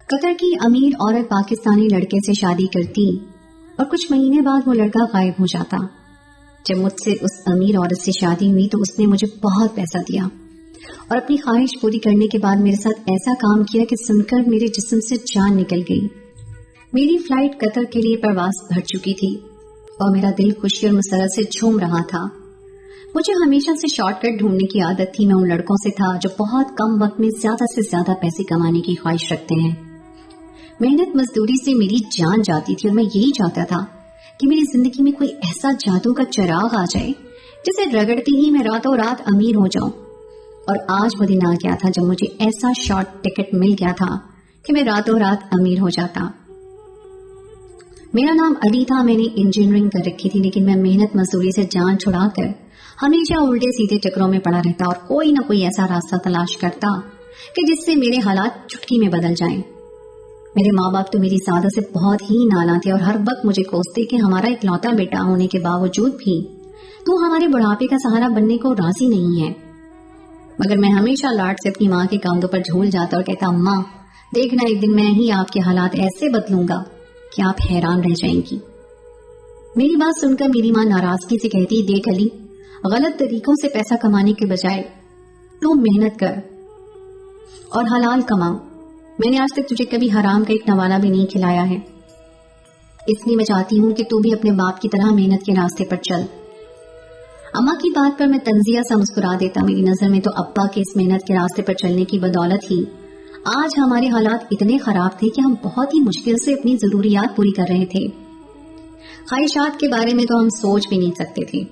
قطر کی امیر عورت پاکستانی لڑکے سے شادی کرتی اور کچھ مہینے بعد وہ لڑکا غائب ہو جاتا۔ جب مجھ سے اس امیر عورت سے شادی ہوئی تو اس نے مجھے بہت پیسہ دیا اور اپنی خواہش پوری کرنے کے بعد میرے ساتھ ایسا کام کیا کہ سن کر میرے جسم سے جان نکل گئی۔ میری فلائٹ قطر کے لیے پرواز بھر چکی تھی اور میرا دل خوشی اور مسرت سے جھوم رہا تھا۔ مجھے ہمیشہ سے شارٹ کٹ ڈھونڈنے کی عادت تھی۔ میں ان لڑکوں سے تھا جو بہت کم وقت میں زیادہ سے زیادہ پیسے کمانے کی خواہش رکھتے ہیں۔ محنت مزدوری سے میری جان جاتی تھی اور میں یہی چاہتا تھا کہ میری زندگی میں کوئی ایسا جادو کا چراغ آ جائے جسے رگڑتی ہی میں راتوں رات امیر ہو جاؤں۔ اور آج وہ دن آ گیا تھا جب مجھے ایسا شارٹ ٹکٹ مل گیا تھا کہ میں راتوں رات امیر ہو جاتا۔ میرا نام علی تھا، میں نے انجینئرنگ کر رکھی تھی، لیکن میں محنت مزدوری سے جان چھڑا کر ہمیشہ الٹے سیدھے چکروں میں پڑا رہتا اور کوئی نہ کوئی ایسا راستہ تلاش کرتا کہ جس سے میرے حالات چٹکی میں بدل جائیں۔ میرے ماں باپ تو میری سعادت سے بہت ہی نالاں تھے اور ہر وقت مجھے کوستے کہ ہمارا اکلوتا بیٹا ہونے کے باوجود بھی تو ہمارے بڑھاپے کا سہارا بننے کو راضی نہیں ہے۔ مگر میں ہمیشہ لاڈ سے اپنی ماں کے کاندھوں پر جھول جاتا اور کہتا، اماں دیکھنا ایک دن میں ہی آپ کے حالات ایسے بدلوں گا کہ آپ حیران رہ جائیں گی۔ میری بات سن کر میری ماں ناراضگی سے کہتی، دیکھ علی، غلط طریقوں سے پیسہ کمانے کے بجائے تو محنت کر اور حلال کما۔ میں نے آج تک تجھے کبھی حرام کا ایک نوالا بھی نہیں کھلایا ہے، اس لیے میں چاہتی ہوں کہ تو بھی اپنے باپ کی طرح محنت کے راستے پر چل۔ اماں کی بات پر میں تنزیہ سا مسکرا دیتا۔ میری نظر میں تو ابا کے اس محنت کے راستے پر چلنے کی بدولت ہی آج ہمارے حالات اتنے خراب تھے کہ ہم بہت ہی مشکل سے اپنی ضروریات پوری کر رہے تھے۔ خواہشات کے بارے میں تو ہم سوچ بھی نہیں سکتے تھے۔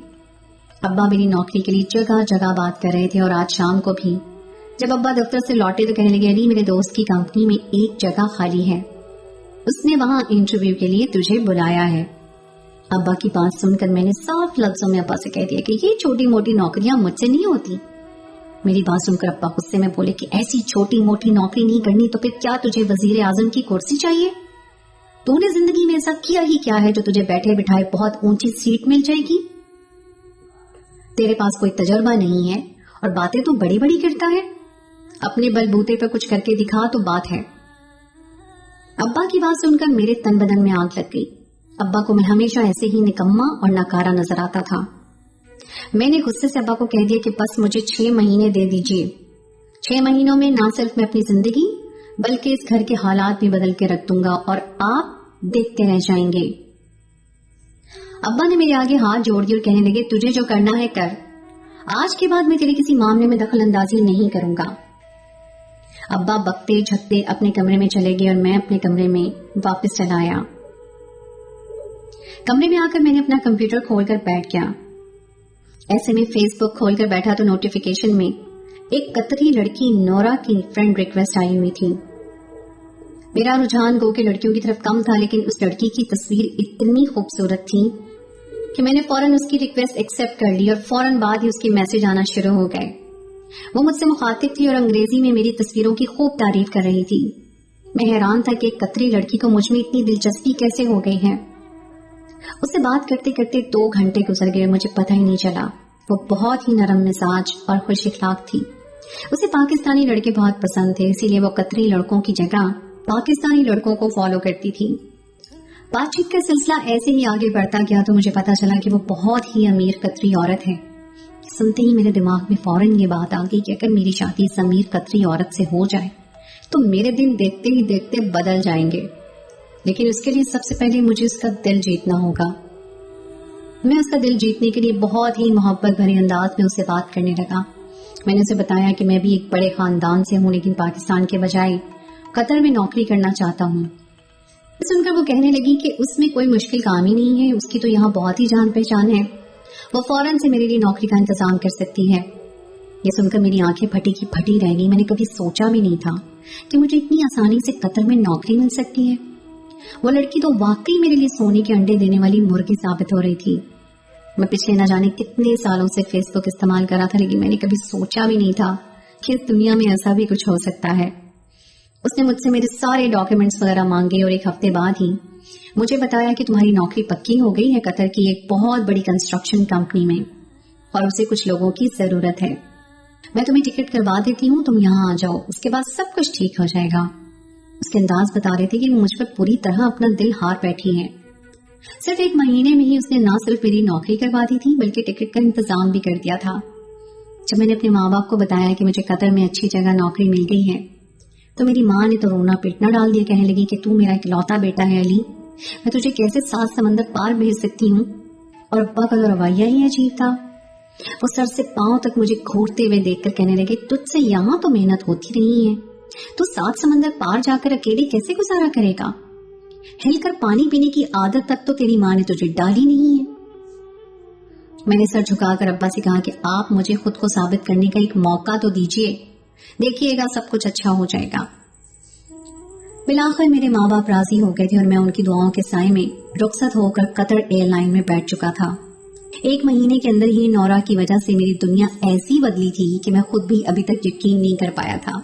ابا میری نوکری کے لیے جگہ جگہ بات کر رہے تھے اور آج شام کو بھی جب ابا دفتر سے لوٹے تو کہنے لگے، علی میرے دوست کی کمپنی میں ایک جگہ خالی ہے، اس نے وہاں انٹرویو کے لیے تجھے بلایا ہے۔ ابا کی بات سن کر میں نے صاف لفظوں میں ابا سے کہہ دیا کہ یہ چھوٹی موٹی نوکریاں مجھ سے نہیں ہوتی۔ میری بات سن کر ابا غصے میں بولے کہ ایسی چھوٹی موٹی نوکری نہیں کرنی تو پھر کیا تجھے وزیر اعظم کی کرسی چاہیے؟ تو نے زندگی میں ایسا کیا ہی کیا ہے جو تجھے بیٹھے بٹھائے بہت اونچی سیٹ مل جائے گی؟ تیرے پاس کوئی تجربہ نہیں ہے اور باتیں تو بڑی بڑی کرتا ہے، اپنے بل بوتے پر کچھ کر کے دکھا تو بات ہے۔ ابا کی بات سن کر میرے تن بدن میں آگ لگ گئی۔ ابا کو میں ہمیشہ ایسے ہی نکما اور ناکارہ نظر آتا تھا۔ میں نے غصے سے ابا کو کہہ دیا کہ بس مجھے 6 مہینے دے دیجیے۔ 6 مہینوں میں نہ صرف میں اپنی زندگی بلکہ اس گھر کے حالات بھی بدل کے رکھ دوں گا اور آپ دیکھتے رہ جائیں گے۔ ابا نے میرے آگے ہاتھ جوڑ دی اور کہنے لگے، تجھے جو کرنا ہے کر، آج کے بعد میں تیرے کسی معاملے میں دخل اندازی نہیں کروں گا۔ ابا بکتے جھکتے اپنے کمرے میں چلے گئے اور میں اپنے کمرے میں واپس چلا آیا۔ کمرے میں آ کر میں نے اپنا کمپیوٹر کھول کر بیٹھ گیا۔ ایسے میں فیس بک کھول کر بیٹھا تو نوٹیفیکیشن میں ایک قطری لڑکی نورا کی فرینڈ ریکویسٹ آئی ہوئی تھی۔ میرا رجحان گو کہ لڑکیوں کی طرف کم تھا، لیکن اس لڑکی کی تصویر اتنی خوبصورت تھی کہ میں نے فوراً اس کی ریکویسٹ ایکسپٹ کر لی اور فوراً بعد ہی اس کے میسج آنا شروع ہو گئے۔ وہ مجھ سے مخاطب تھی اور انگریزی میں میری تصویروں کی خوب تعریف کر رہی تھی۔ میں حیران تھا کہ ایک قطری لڑکی کو مجھ میں اتنی دلچسپی کیسے ہو گئی ہے۔ اس سے بات کرتے کرتے 2 گھنٹے گزر گئے، مجھے پتہ ہی نہیں چلا۔ وہ بہت ہی نرم مزاج اور خوش اخلاق تھی۔ اسے پاکستانی لڑکے بہت پسند تھے، اسی لیے وہ قطری لڑکوں کی جگہ پاکستانی لڑکوں کو فالو کرتی تھی۔ بات چیت کا سلسلہ ایسے ہی آگے بڑھتا گیا تو مجھے پتا چلا کہ وہ بہت ہی امیر قطری عورت ہے۔ سنتے ہی میرے دماغ میں فوراً یہ بات آ گئی کہ اگر میری شادی اس امیر قطری عورت سے ہو جائے تو میرے دن دیکھتے ہی دیکھتے بدل جائیں گے، لیکن اس کے لیے سب سے پہلے مجھے اس کا دل جیتنا ہوگا۔ میں اس کا دل جیتنے کے لیے بہت ہی محبت بھرے انداز میں اسے بات کرنے لگا۔ میں نے اسے بتایا کہ میں بھی ایک بڑے خاندان سے ہوں، لیکن پاکستان کے بجائے قطر میں نوکری کرنا چاہتا ہوں۔ سن کر وہ کہنے لگی کہ اس میں کوئی مشکل کام ہی نہیں ہے، اس کی تو یہاں بہت ہی جان پہچان ہے، وہ فوراً سے میرے لیے نوکری کا انتظام کر سکتی ہے۔ یہ سن کر میری آنکھیں پھٹی کی پھٹی رہ گئی۔ میں نے کبھی سوچا بھی نہیں تھا کہ مجھے اتنی آسانی سے قطر میں نوکری مل سکتی ہے۔ وہ لڑکی تو واقعی میرے لیے سونے کے انڈے دینے والی مرغی ثابت ہو رہی تھی۔ میں پچھلے نہ جانے کتنے سالوں سے فیس بک استعمال کر رہا تھا، لیکن میں نے کبھی سوچا بھی نہیں تھا کہ اس دنیا میں ایسا بھی کچھ ہو سکتا ہے۔ اس نے مجھ سے میرے سارے ڈاکیومنٹس وغیرہ مانگے اور 1 ہفتے بعد ہی مجھے بتایا کہ تمہاری نوکری پکی ہو گئی ہے قطر کی ایک بہت بڑی کنسٹرکشن کمپنی میں، اور اسے کچھ لوگوں کی ضرورت ہے۔ میں تمہیں ٹکٹ کروا دیتی ہوں، تم یہاں آ جاؤ، اس کے بعد سب کچھ ٹھیک ہو جائے گا۔ उसके अंदाज बता रहे थे कि वो मुझ पर पूरी तरह अपना दिल हार बैठी है। सिर्फ 1 महीने में ही उसने न सिर्फ मेरी नौकरी करवा दी थी बल्कि टिकट का इंतजाम भी कर दिया था। जब मैंने अपने माँ बाप को बताया कि मुझे कतर में अच्छी जगह नौकरी मिल गई है तो मेरी माँ ने तो रोना पीटना डाल दिया। कहने लगी कि तू मेरा इकलौता बेटा है अली, मैं तुझे कैसे 7 समंदर पार भेज सकती हूँ। और अब्बा का तो रवैया ही अजीब था। वो सर से पांव तक मुझे घूरते हुए देखकर कहने लगे, तुझसे यहाँ तो मेहनत होती नहीं है, तू 7 समंदर पार जाकर अकेले कैसे गुजारा करेगा। हिलकर पानी पीने की आदत तक तो तेरी माँ ने तुझे डाली नहीं है। मैंने सर झुकाकर अब्बा से कहा कि आप मुझे खुद को साबित करने का एक मौका तो दीजिए, देखिएगा सब कुछ अच्छा हो जाएगा। बिलाखिर मेरे माँ बाप राजी हो गए थे और मैं उनकी दुआओं के साए में रुखसत होकर कतर एयरलाइन में बैठ चुका था। 1 महीने के अंदर ही नौरा की वजह से मेरी दुनिया ऐसी बदली थी कि मैं खुद भी अभी तक यकीन नहीं कर पाया था।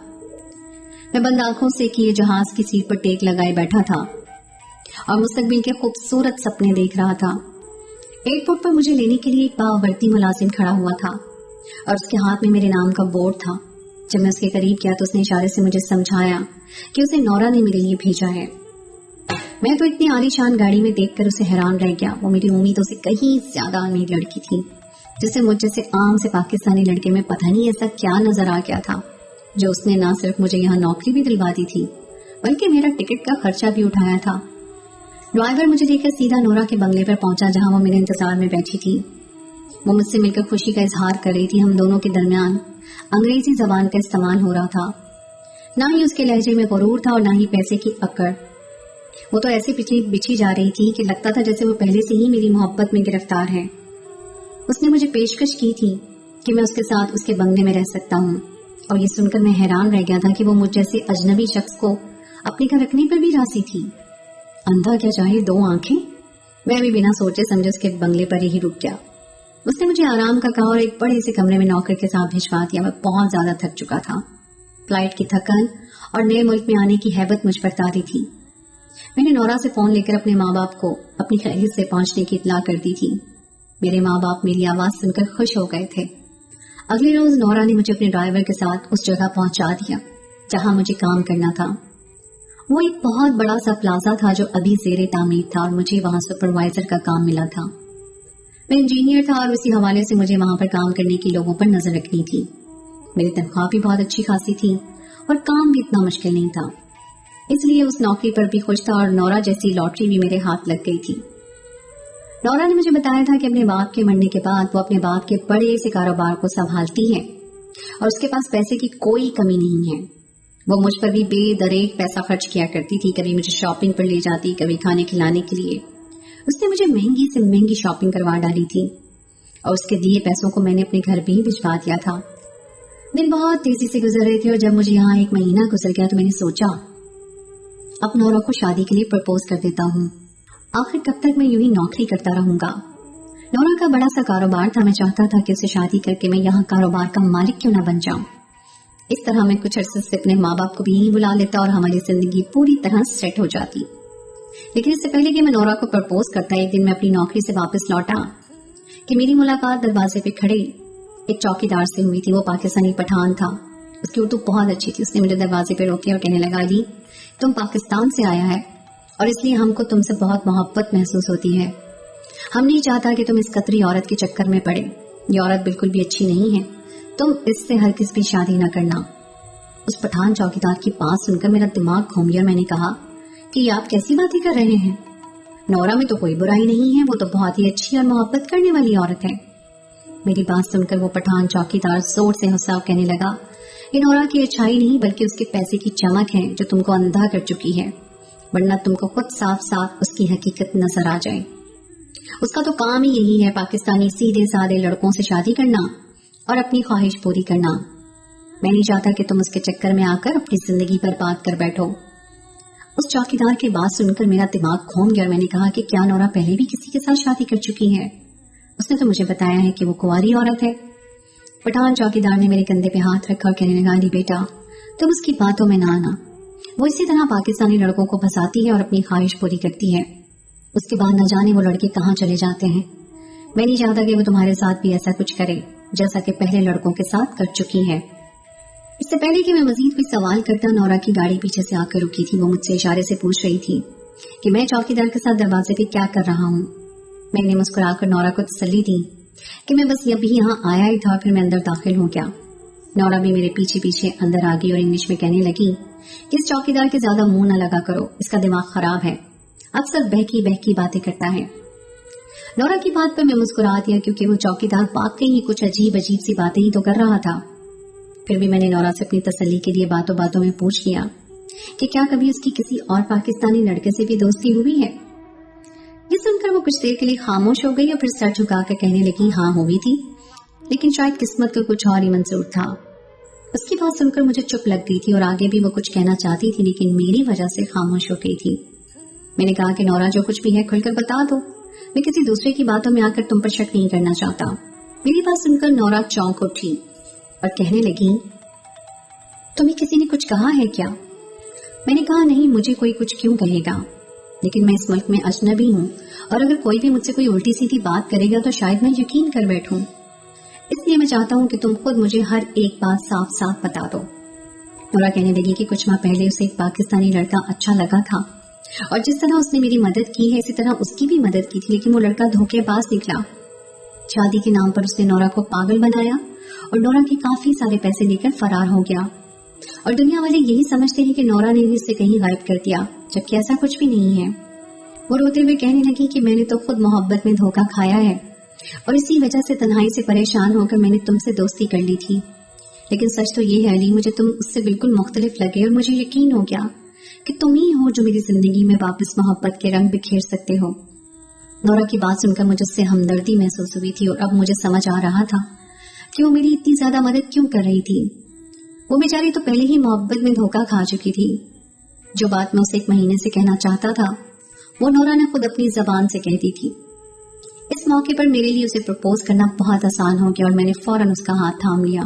मैं बंद आंखों से किए जहाज की सीट पर टेक लगाए बैठा था और मुस्तकबिल के खूबसूरत सपने देख रहा था। एयरपोर्ट पर मुझे लेने के लिए एक बावर्ती मुलाजिम खड़ा हुआ था और उसके हाथ में मेरे नाम का बोर्ड था। जब मैं उसके करीब गया तो उसने इशारे से मुझे समझाया कि उसे नौरा ने मेरे लिए भेजा है। मैं तो इतनी आलीशान गाड़ी में देखकर उसे हैरान रह गया। वो मेरी उम्मीदों से कहीं ज्यादा अमीर लड़की थी, जिसे मुझ जैसे आम से पाकिस्तानी लड़के में पता नहीं ऐसा क्या नजर आ गया था जो उसने न सिर्फ मुझे यहाँ नौकरी भी दिलवा दी थी बल्कि मेरा टिकट का खर्चा भी उठाया था। ड्राइवर मुझे लेकर सीधा नौरा के बंगले पर पहुंचा जहां वो मेरे इंतजार में बैठी थी। वो मुझसे मिलकर खुशी का इजहार कर रही थी। हम दोनों के दरमियान अंग्रेजी जबान का इस्तेमाल हो रहा था। ना ही उसके लहजे में गुरूर था और ना ही पैसे की अकड़। वो तो ऐसे बिछी जा रही थी कि लगता था जैसे वो पहले से ही मेरी मोहब्बत में गिरफ्तार है। उसने मुझे पेशकश की थी कि मैं उसके साथ उसके बंगले में रह सकता हूँ और ये सुनकर मैं हैरान रह गया था कि वो मुझ जैसे अजनबी शख्स को अपने घर रखने पर भी राजी थी। अंधा क्या चाहे 2 आंखें। मैं भी बिना सोचे समझे उसके बंगले पर ही रुक गया। उसने मुझे आराम का कहा और एक बड़े से कमरे में नौकर के साथ भिजवा दिया। मैं बहुत ज्यादा थक चुका था। फ्लाइट की थकन और नए मुल्क में आने की हैबत मुझ पर तारी थी। मैंने नौरा से फोन लेकर अपने माँ बाप को अपनी खैरियत से पहुंचने की इत्तला कर दी थी। मेरे माँ बाप मेरी आवाज सुनकर खुश हो गए थे। अगले रोज नौरा ने मुझे अपने ड्राइवर के साथ उस जगह पहुंचा दिया जहां मुझे काम करना था। वो एक बहुत बड़ा सा प्लाजा था जो अभी ज़ेरे तामीर था और मुझे वहां सुपरवाइजर का काम मिला था। मैं इंजीनियर था और उसी हवाले से मुझे वहां पर काम करने की लोगों पर नजर रखनी थी। मेरी तनख्वाह भी बहुत अच्छी खासी थी और काम भी इतना मुश्किल नहीं था, इसलिए उस नौकरी पर भी खुश था और नौरा जैसी लॉटरी भी मेरे हाथ लग गई थी। नौरा ने मुझे बताया था कि अपने बाप के मरने के बाद वो अपने बाप के बड़े से कारोबार को संभालती है और उसके पास पैसे की कोई कमी नहीं है। वो मुझ पर भी बेदरेक पैसा खर्च किया करती थी। कभी मुझे शॉपिंग पर ले जाती, कभी खाने खिलाने के लिए। उसने मुझे महंगी से महंगी शॉपिंग करवा डाली थी और उसके दिए पैसों को मैंने अपने घर भी भिजवा दिया था। दिन बहुत तेजी से गुजर रहे थे और जब मुझे यहाँ 1 महीना गुजर गया तो मैंने सोचा अब नौरा को शादी के लिए प्रपोज कर देता हूँ। आखिर कब तक मैं यूं ही नौकरी करता रहूंगा। नौरा का बड़ा सा कारोबार था। मैं चाहता था कि उसे शादी करके मैं यहाँ कारोबार का मालिक क्यों न बन जाऊं। इस तरह मैं कुछ अरसे से अपने माँ बाप को भी यहीं बुला लेता और हमारी जिंदगी पूरी तरह सेट हो जाती। लेकिन इससे पहले कि मैं नौरा को प्रपोज करता, एक दिन मैं अपनी नौकरी से वापस लौटा कि मेरी मुलाकात दरवाजे पे खड़े एक चौकीदार से हुई थी। वो पाकिस्तानी पठान था। उसकी उर्दू बहुत अच्छी थी। उसने मुझे दरवाजे पे रोके और कहने लगा, अली तुम पाकिस्तान से आया है और इसलिए हमको तुमसे बहुत मोहब्बत महसूस होती है। हम नहीं चाहता कि तुम इस कतरी औरत के चक्कर में पड़े। ये औरत बिल्कुल भी अच्छी नहीं है। तुम इससे हर किस भी शादी न करना। उस पठान चौकीदार की बात सुनकर मेरा दिमाग घूम गया। मैंने कहा कि आप कैसी बातें कर रहे हैं। नौरा में तो कोई बुराई नहीं है। वो तो बहुत ही अच्छी और मोहब्बत करने वाली औरत है। मेरी बात सुनकर वो पठान चौकीदार जोर से हंसा और कहने लगा, ये नौरा की अच्छाई नहीं बल्कि उसके पैसे की चमक है जो तुमको अंधा कर चुकी है, वरना तुमको खुद साफ साफ उसकी हकीकत नजर आ जाए। उसका तो काम ही यही है, पाकिस्तानी सीधे साधे लड़कों से शादी करना और अपनी ख्वाहिश पूरी करना। मैं नहीं चाहता कि तुम उसके चक्कर में आकर अपनी जिंदगी बर्बाद कर बैठो। उस चौकीदार की बात सुनकर मेरा दिमाग घूम गया और मैंने कहा कि क्या नौरा पहले भी किसी के साथ शादी कर चुकी है? उसने तो मुझे बताया है कि वो कुंवारी औरत है। पठान चौकीदार ने मेरे कंधे पे हाथ रखा और कहने लगा, अली बेटा तुम उसकी बातों में ना आना। वो इसी तरह पाकिस्तानी लड़कों को फंसाती है और अपनी ख्वाहिश पूरी करती है। उसके बाद न जाने वो लड़के कहाँ चले जाते हैं। मैं नहीं चाहता कि वो तुम्हारे साथ भी ऐसा कुछ करे जैसा कि पहले लड़कों के साथ कर चुकी है। इससे पहले कि मैं मजीद कोई सवाल करता, नौरा की गाड़ी पीछे से आकर रुकी थी। वो मुझसे इशारे से पूछ रही थी कि मैं चौकीदार के साथ दरवाजे पे क्या कर रहा हूँ। मैंने मुस्कुराकर नौरा को तसल्ली दी कि मैं बस अभी यहाँ आया ही था, फिर मैं अंदर दाखिल हो गया। नौरा भी मेरे पीछे पीछे अंदर आ गई और इंग्लिश में कहने लगी कि इस चौकीदार के ज्यादा मुंह न लगा करो, इसका दिमाग खराब है, अक्सर बहकी बहकी बातें करता है। नौरा की बात पर मैं मुस्कुरा दिया क्योंकि वो चौकीदार वाकई ही कुछ अजीब अजीब सी बातें ही तो कर रहा था। फिर भी मैंने नौरा से अपनी तसल्ली के लिए बातों बातों में पूछ लिया कि क्या कभी उसकी किसी और पाकिस्तानी लड़के से भी दोस्ती हुई है। ये सुनकर वो कुछ देर के लिए खामोश हो गई और फिर सर झुकाकर कहने लगी, हाँ हुई थी, लेकिन शायद किस्मत को कुछ और ही मंजूर था। उसकी बात सुनकर मुझे चुप लग गई थी और आगे भी वो कुछ कहना चाहती थी, लेकिन मेरी वजह से खामोश हो गई थी। मैंने कहा कि नौरा जो कुछ भी है खुलकर बता दो, मैं किसी दूसरे की बातों में आकर तुम पर शक नहीं करना चाहता। मेरी बात सुनकर नौरा चौंक उठी और कहने लगी, तुम्हें किसी ने कुछ कहा है क्या? मैंने कहा, नहीं, मुझे कोई कुछ क्यों कहेगा, लेकिन मैं इस मुल्क में अजनबी हूँ और अगर कोई भी मुझसे कोई उल्टी सीधी बात करेगा तो शायद मैं यकीन कर बैठूं। इसलिए मैं चाहता हूँ कि तुम खुद मुझे हर एक बात साफ साफ बता दो। नौरा कहने लगी कि कुछ माह पहले उसे एक पाकिस्तानी लड़का अच्छा लगा था और जिस तरह उसने मेरी मदद की है इसी तरह उसकी भी मदद की थी, लेकिन वो लड़का धोखेबाज निकला। शादी के नाम पर उसने नौरा को पागल बनाया और नौरा के काफी सारे पैसे लेकर फरार हो गया और दुनिया वाले यही समझते हैं कि नौरा ने भी उसे कहीं गायब कर दिया, जबकि ऐसा कुछ भी नहीं है। वो रोते हुए कहने लगी कि मैंने तो खुद मोहब्बत में धोखा खाया है और इसी वजह से तन्हाई से परेशान होकर मैंने तुमसे दोस्ती कर ली थी, लेकिन सच तो ये है अली, मुझे तुम उससे बिल्कुल मुख्तलिफ लगे और मुझे यकीन हो गया कि तुम ही हो जो मेरी जिंदगी में वापस मोहब्बत के रंग बिखेर सकते हो। नौरा की बात सुनकर मुझे उससे हमदर्दी महसूस हुई थी और अब मुझे समझ आ रहा था कि वो मेरी इतनी ज्यादा मदद क्यों कर रही थी। वो बेचारी तो पहले ही मोहब्बत में धोखा खा चुकी थी। जो बात मैं उसे 1 महीने से कहना चाहता था वो नौरा ने खुद अपनी जबान से कह दी थी। इस मौके पर मेरे लिए उसे प्रपोज करना बहुत आसान हो गया और मैंने फौरन उसका हाथ थाम लिया।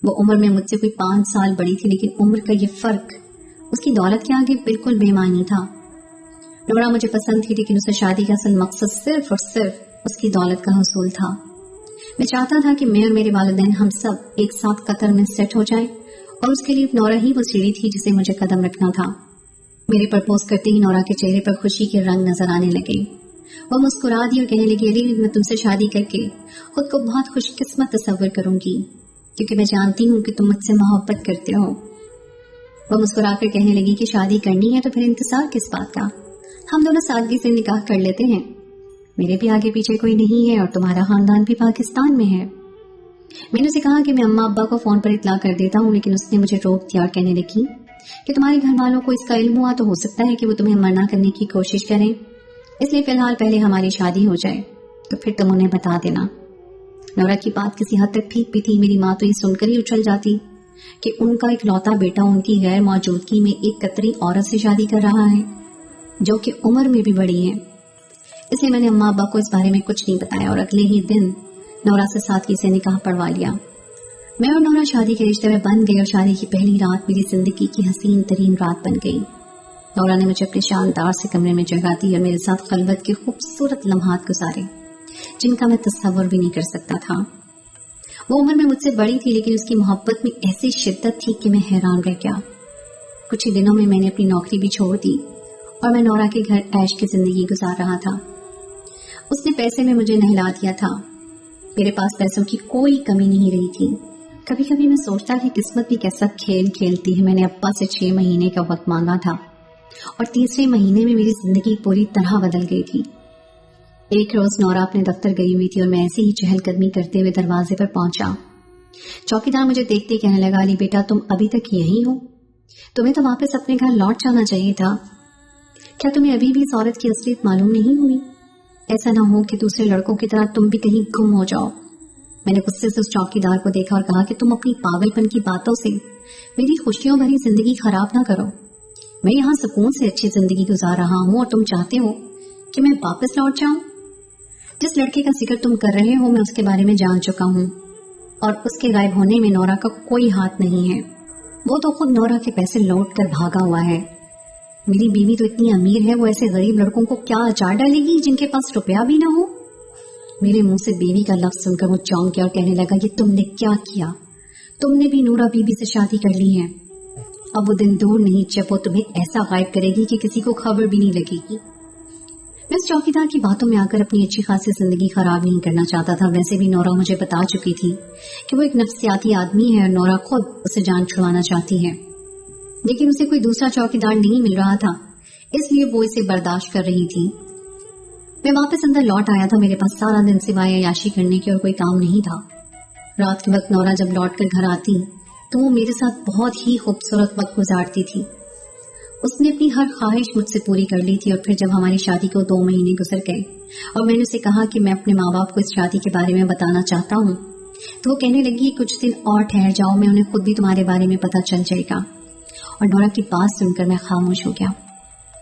वो उम्र में मुझसे कोई 5 साल बड़ी थी, लेकिन उम्र का ये फर्क उसकी दौलत के आगे बिल्कुल बेमानी था। नौरा मुझे पसंद थी, लेकिन उसे शादी का असल मकसद सिर्फ और सिर्फ उसकी दौलत का हुसूल था। मैं चाहता था कि मैं और मेरे वालिदैन हम सब एक साथ कतर में सेट हो जाएं और उसके लिए नौरा ही वो सीढ़ी थी जिसे मुझे कदम रखना था। मेरे प्रपोज करते ही नौरा के चेहरे पर खुशी के रंग नजर आने लगे। वो मुस्कुरा दी और कहने लगी, अली, मैं तुमसे शादी करके खुद को बहुत खुशकिस्मत तस्वर करूंगी क्योंकि मैं जानती हूँ कि तुम मुझसे मोहब्बत करते हो। वो मुस्कुराकर कहने लगी कि शादी करनी है तो फिर इंतजार किस बात का, हम दोनों सादगी से निकाह कर लेते हैं। मेरे भी आगे पीछे कोई नहीं है और तुम्हारा खानदान भी पाकिस्तान में है। मैंने उसे कहा कि मैं अम्मा अब्बा को फोन पर इतला कर देता हूँ, लेकिन उसने मुझे रोक दिया और कहने लगी कि तुम्हारे घर वालों को इसका इल्म हुआ तो हो सकता है कि वो तुम्हें मना करने की कोशिश करें, इसलिए फिलहाल पहले हमारी शादी हो जाए तो फिर तुम उन्हें बता देना। नौरा की बात किसी हद तक ठीक भी थी। मेरी माँ तो ये सुनकर ही उछल जाती कि उनका इकलौता बेटा उनकी गैर मौजूदगी में एक कतरी औरत से शादी कर रहा है जो कि उम्र में भी बड़ी है। इसलिए मैंने अम्मा अब्बा को इस बारे में कुछ नहीं बताया और अगले ही दिन नौरा से सादगी से निकाह पढ़वा लिया। मैं और नौरा शादी के रिश्ते में बन गए और शादी की पहली रात मेरी जिंदगी की हसीन तरीन रात बन गई। नौरा ने मुझे अपने शानदार से कमरे में जगह दी और मेरे साथ खलवत के खूबसूरत लम्हात गुजारे जिनका मैं तस्वर भी नहीं कर सकता था। वो उम्र में मुझसे बड़ी थी, लेकिन उसकी मोहब्बत में ऐसी शिद्दत थी कि मैं हैरान रह गया। कुछ ही दिनों में मैंने अपनी नौकरी भी छोड़ दी और मैं नौरा के घर ऐश की जिंदगी गुजार रहा था। उसने पैसे में मुझे नहला दिया था। मेरे पास पैसों की कोई कमी नहीं रही थी। कभी कभी मैं सोचता कि किस्मत भी कैसा खेल खेलती है। मैंने अब्बा से 6 महीने का वक्त मांगा था और तीसरे महीने में मेरी जिंदगी पूरी तरह बदल गई थी। एक रोज नौरा अपने दफ्तर गई हुई थी और मैं ऐसे ही चहलकदमी करते हुए दरवाजे पर पहुंचा। चौकीदार मुझे देखते कहने लगा, अली बेटा, तुम अभी तक यही हो? तुम्हें तो वापस अपने घर लौट जाना चाहिए था। क्या तुम्हें अभी भी इस औरत की असलियत मालूम नहीं हुई? ऐसा ना हो कि दूसरे लड़कों की तरह तुम भी कहीं गुम हो जाओ। मैंने गुस्से से उस चौकीदार को देखा और कहा कि तुम अपनी पागलपन की बातों से मेरी खुशियों भरी जिंदगी खराब ना करो। मैं यहाँ सुकून से अच्छी जिंदगी गुजार रहा हूँ और तुम चाहते हो कि मैं वापस लौट जाऊं? जिस लड़के का जिक्र तुम कर रहे हो मैं उसके बारे में जान चुका हूँ और उसके गायब होने में नौरा का कोई हाथ नहीं है। वो तो खुद नौरा के पैसे लौट कर भागा हुआ है। मेरी बीवी तो इतनी अमीर है, वो ऐसे गरीब लड़कों को क्या अचार डालेगी जिनके पास रुपया भी ना हो। मेरे मुंह से बीवी का लफ्ज सुनकर वो चौंक गया और कहने लगा, ये तुमने क्या किया? तुमने भी नूरा बीबी से शादी कर ली है। अब वो दिन दूर नहीं जब वो तुम्हें ऐसा गायब करेगी कि किसी को खबर भी नहीं लगेगी। मैं उस चौकीदार की बातों में आकर अपनी अच्छी खासी जिंदगी खराब नहीं करना चाहता था। वैसे भी नोरा मुझे बता चुकी थी कि वो एक नफ्सियाती आदमी है और नोरा खुद उसे जान छुड़वाना चाहती है, लेकिन उसे कोई दूसरा चौकीदार नहीं मिल रहा था, इसलिए वो इसे बर्दाश्त कर रही थी। मैं वापस अंदर लौट आया था। मेरे पास सारा दिन सिवाय अय्याशी करने के और कोई काम नहीं था। रात के वक्त नोरा जब लौट कर घर आती तो वो मेरे साथ बहुत ही खूबसूरत वक्त गुजारती थी। उसने अपनी हर ख्वाहिश मुझसे पूरी कर ली थी। और फिर जब हमारी शादी को 2 महीने गुजर गए और मैंने उसे कहा कि मैं अपने माँ बाप को इस शादी के बारे में बताना चाहता हूँ, तो वो कहने लगी कुछ दिन और ठहर जाओ, मैं उन्हें खुद भी तुम्हारे बारे में पता चल जाएगा। और नोरा की बात सुनकर मैं खामोश हो गया।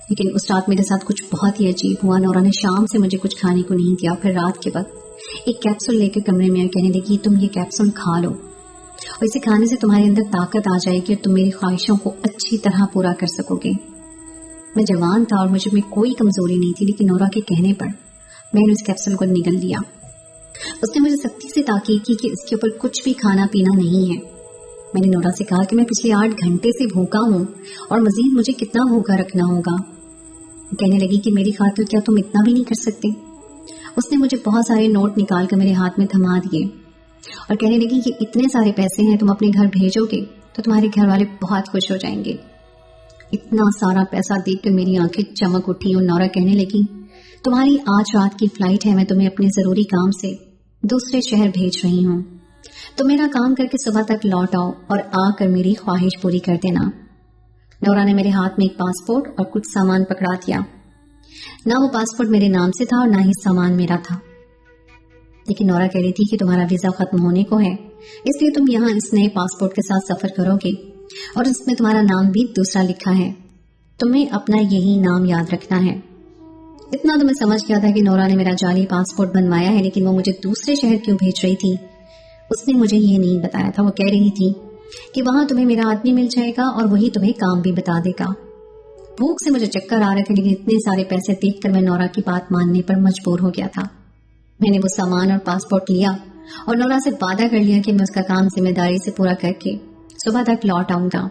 लेकिन उस रात मेरे साथ कुछ बहुत ही अजीब हुआ। नोरा ने शाम से मुझे कुछ खाने को नहीं दिया। फिर रात के वक्त एक कैप्सूल लेकर कमरे में कहने लगी तुम ये कैप्सूल खा लो और इसे खाने से तुम्हारे अंदर ताकत आ जाएगी और तुम मेरी ख्वाहिशों को अच्छी तरह पूरा कर सकोगे। मैं जवान था और मुझ में कोई कमजोरी नहीं थी, लेकिन नोरा के कहने पर मैंने उस कैप्सूल को निगल लिया। उसने मुझे सख्ती से ताकीद की कि इसके ऊपर कुछ भी खाना पीना नहीं है। मैंने नोरा से कहा कि मैं पिछले 8 घंटे से भूखा हूँ और मजीद मुझे कितना भूखा रखना होगा। कहने लगी कि मेरी खातिर क्या तुम इतना भी नहीं कर सकते। उसने मुझे बहुत सारे नोट निकाल कर मेरे हाथ में थमा दिए और कहने लगी कि इतने सारे पैसे हैं, तुम अपने घर भेजोगे तो तुम्हारे घर वाले बहुत खुश हो जाएंगे। इतना सारा पैसा देखकर मेरी आंखें चमक उठी और नोरा कहने लगी तुम्हारी आज रात की फ्लाइट है, मैं तुम्हें अपने जरूरी काम से दूसरे शहर भेज रही हूँ, तो मेरा काम करके सुबह तक लौट आओ और आकर मेरी ख्वाहिश पूरी कर देना। नोरा ने मेरे हाथ में एक पासपोर्ट और कुछ सामान पकड़ा दिया। ना वो पासपोर्ट मेरे नाम से था और ना ही सामान मेरा था, लेकिन नोरा कह रही थी कि तुम्हारा वीजा खत्म होने को है, इसलिए तुम यहाँ इस नए पासपोर्ट के साथ सफर करोगे और इसमें तुम्हारा नाम भी दूसरा लिखा है, तुम्हें अपना यही नाम याद रखना है। इतना तो मैं समझ गया था कि नोरा ने मेरा जाली पासपोर्ट बनवाया है, लेकिन वो मुझे दूसरे शहर क्यों भेज रही थी उसने मुझे ये नहीं बताया था। वो कह रही थी कि वहां तुम्हें मेरा आदमी मिल जाएगा और वही तुम्हें काम भी बता देगा। भूख से मुझे चक्कर आ रहे थे, लेकिन इतने सारे पैसे देखकर मैं नोरा की बात मानने पर मजबूर हो गया था। मैंने वो सामान और पासपोर्ट लिया और नोरा से वादा कर लिया कि मैं उसका काम जिम्मेदारी से पूरा करके सुबह तक लौट आऊंगा।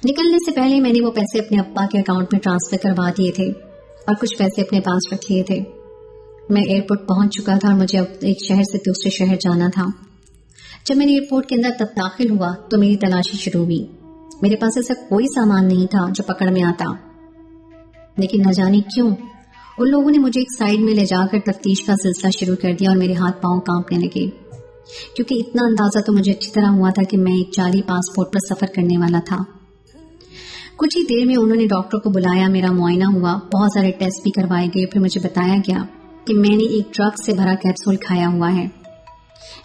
निकलने से पहले मैंने वो पैसे अपने अब्बा के अकाउंट में ट्रांसफर करवा दिए थे और कुछ पैसे अपने पास रख लिए थे। मैं एयरपोर्ट पहुंच चुका था और मुझे अब एक शहर से दूसरे शहर जाना था। जब मैंने एयरपोर्ट के अंदर तब दाखिल हुआ तो मेरी तलाशी शुरू हुई। मेरे पास ऐसा कोई सामान नहीं था जो पकड़ में आता, लेकिन न जाने क्यों उन लोगों ने मुझे एक साइड में ले जाकर तफ्तीश का सिलसिला शुरू कर दिया और मेरे हाथ पांव कांपने लगे, क्योंकि इतना अंदाजा तो मुझे अच्छी तरह हुआ था कि मैं एक जाली पासपोर्ट पर सफर करने वाला था। कुछ ही देर में उन्होंने डॉक्टर को बुलाया, मेरा मुआयना हुआ, बहुत सारे टेस्ट भी करवाए गए। फिर मुझे बताया गया कि मैंने एक ड्रग से भरा कैप्सूल खाया हुआ है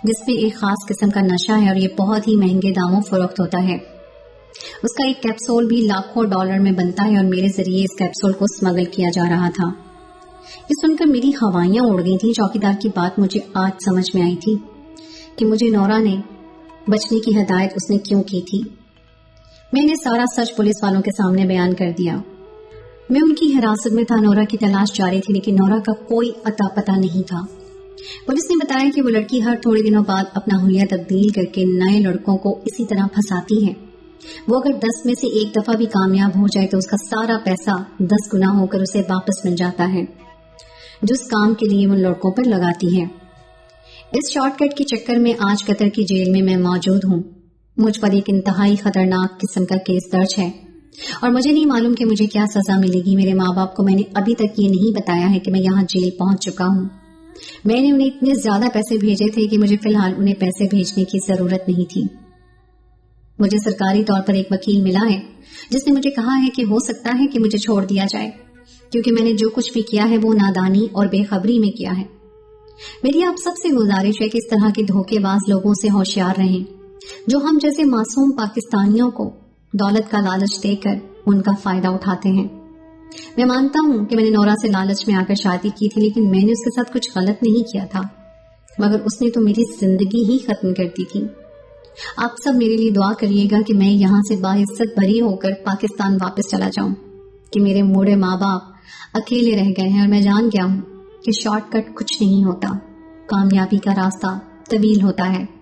जिसमें एक खास किस्म का नशा है और ये बहुत ही महंगे दामों फरोख्त होता है। उसका एक कैप्सूल भी लाखों डॉलर में बनता है और मेरे जरिए इस कैप्सूल को स्मगल किया जा रहा था। ये सुनकर मेरी हवाइयां उड़ गई थी। चौकीदार की बात मुझे आज समझ में आई थी कि मुझे नोरा ने बचने की हिदायत उसने क्यों की थी। मैंने सारा सच पुलिस वालों के सामने बयान कर दिया। मैं उनकी हिरासत में था, नोरा की तलाश जारी थी, लेकिन नोरा का कोई अता पता नहीं था। पुलिस ने बताया कि वो लड़की हर थोड़े दिनों बाद अपना हुलिया तब्दील करके नए लड़कों को इसी तरह फंसाती है। वो अगर 10 में से एक दफा भी कामयाब हो जाए तो उसका सारा पैसा 10 गुना होकर उसे वापस मिल जाता है, जिस काम के लिए वो लड़कों पर लगाती है। इस शॉर्टकट के चक्कर में आज कतर की जेल में मैं मौजूद हूँ। मुझ पर एक इंतहाई खतरनाक किस्म का केस दर्ज है और मुझे नहीं मालूम कि मुझे क्या सजा मिलेगी। मेरे माँ बाप को मैंने अभी तक ये नहीं बताया है कि मैं यहाँ जेल पहुंच चुका हूँ। मैंने उन्हें इतने ज्यादा पैसे भेजे थे कि मुझे फिलहाल उन्हें पैसे भेजने की जरूरत नहीं थी। मुझे सरकारी तौर पर एक वकील मिला है जिसने मुझे कहा है कि हो सकता है कि मुझे छोड़ दिया जाए, क्योंकि मैंने जो कुछ भी किया है वो नादानी और बेखबरी में किया है। मेरी आप सबसे गुजारिश है कि इस तरह के धोखेबाज लोगों से होशियार रहें, जो हम जैसे मासूम पाकिस्तानियों को दौलत का लालच देकर उनका फायदा उठाते हैं। मैं मानता हूं कि मैंने नोरा से लालच में आकर शादी की थी, लेकिन मैंने उसके साथ कुछ गलत नहीं किया था, मगर उसने तो मेरी जिंदगी ही खत्म कर दी थी। आप सब मेरे लिए दुआ करिएगा कि मैं यहाँ से बाइज्जत भरी होकर पाकिस्तान वापस चला जाऊं, कि मेरे बूढ़े माँ बाप अकेले रह गए हैं और मैं जान गया हूं कि शॉर्टकट कुछ नहीं होता, कामयाबी का रास्ता तवील होता है।